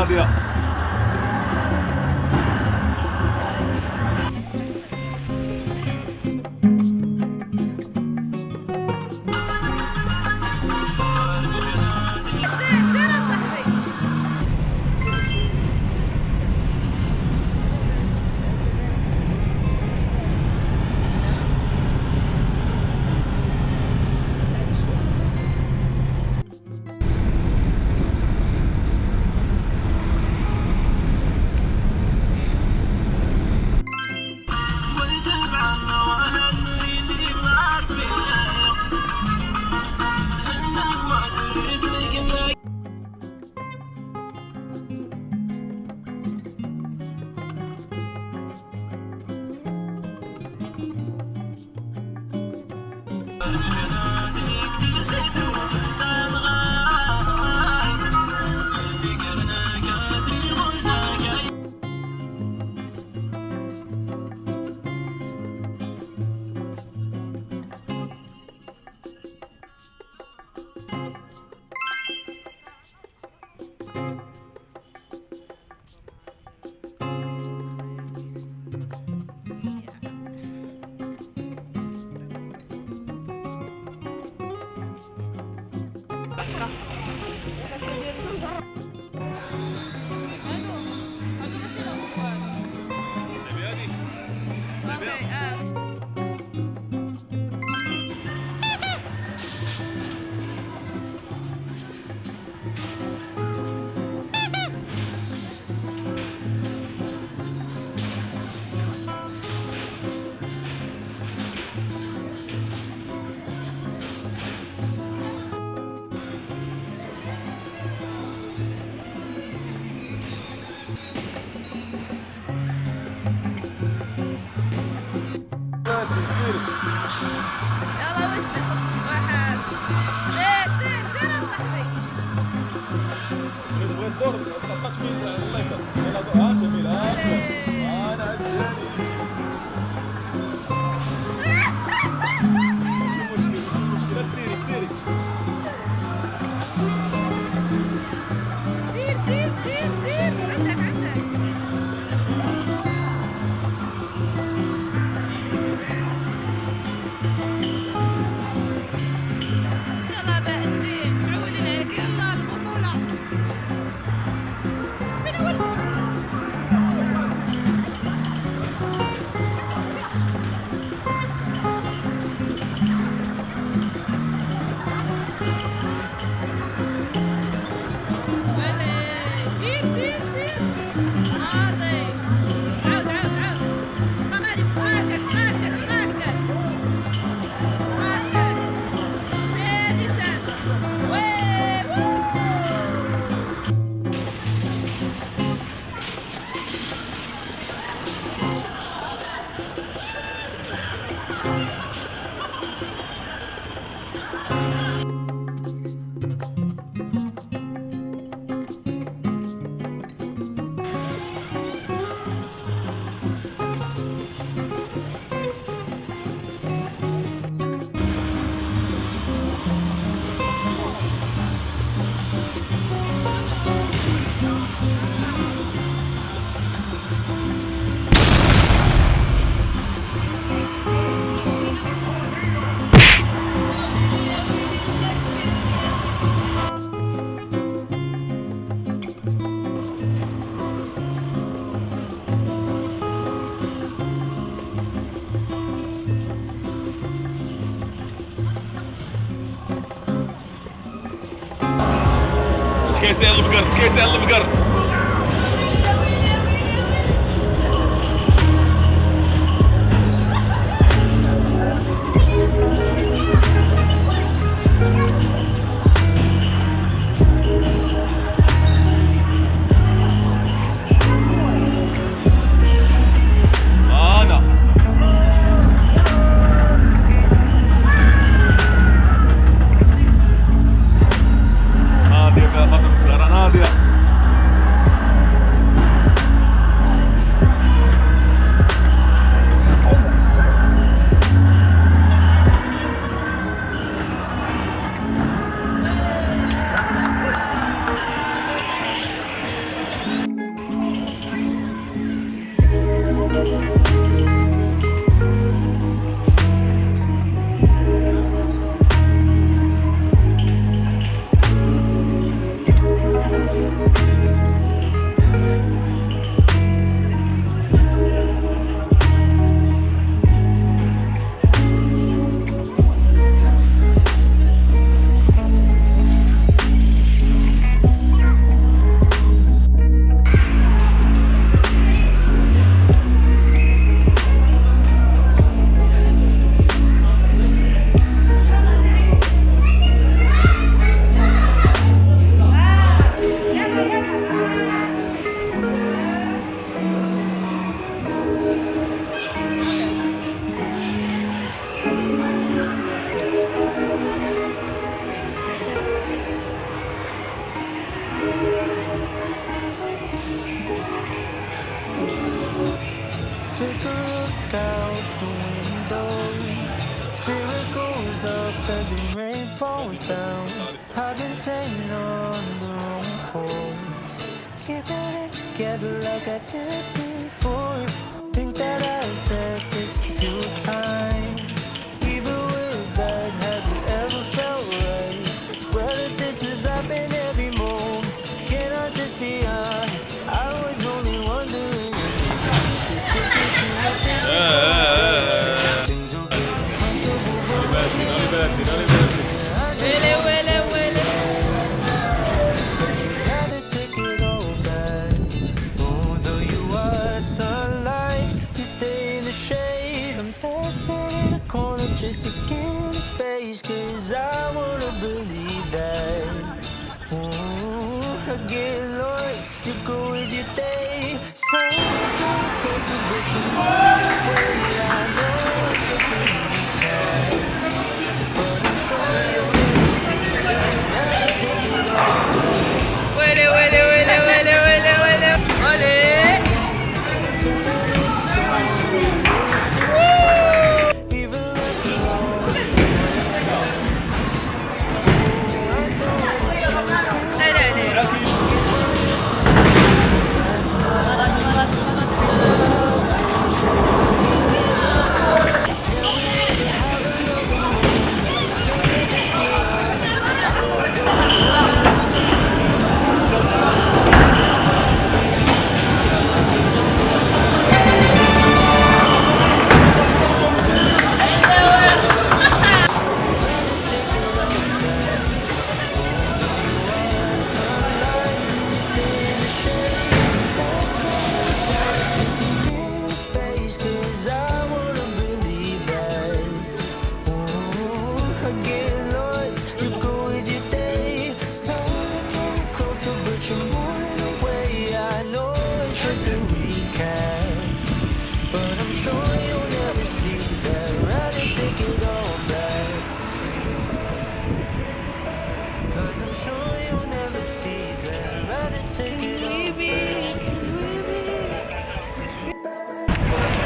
ناضية. يلا وش واحد سير يا صاحبي. ليش بغيت الدور ما تقطعش بين الله يسر. يلا جميل انا عجبني. ماشي مشكلة سيري سير عندك تكيسي البقر تكيسي البقر. ناضية up as the rain falls down. I've been sailing on the wrong course, keeping it together like I did before. Think that I said this a few times. Even with that, has it ever felt right? I swear that this has happened every moment. Can I just be honest? I was only wondering if you took it to a different things will get ويلي ويلي ويلي. rather take it all back. Oh, though you are sunlight, you stay in the shade. I'm dancing in a corner just to get a space, 'cause I wanna believe that. Oh, I get lost, you go with your day. Slowly get closer, but you're more away. I know it's just a recap, but I'm sure you'll never see that. Rather take it all. ويلي ويلي ويلي ويلي ويلي ويلي ويلي.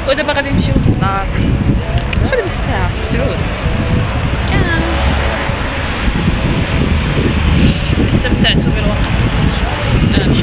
ودابا غادي نمشيو للدار. غادي بالساعة 9 كان استمتعت بالوقت. أنا نمشي.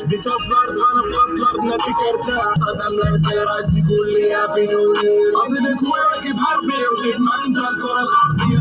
بيت الارض غنبقى في الارض ما فيك ارتاح قدام الهديرات يقول لي هابي نيو يير اصلك واقف بحال بيا وجيت معاك انت الكره الارضيه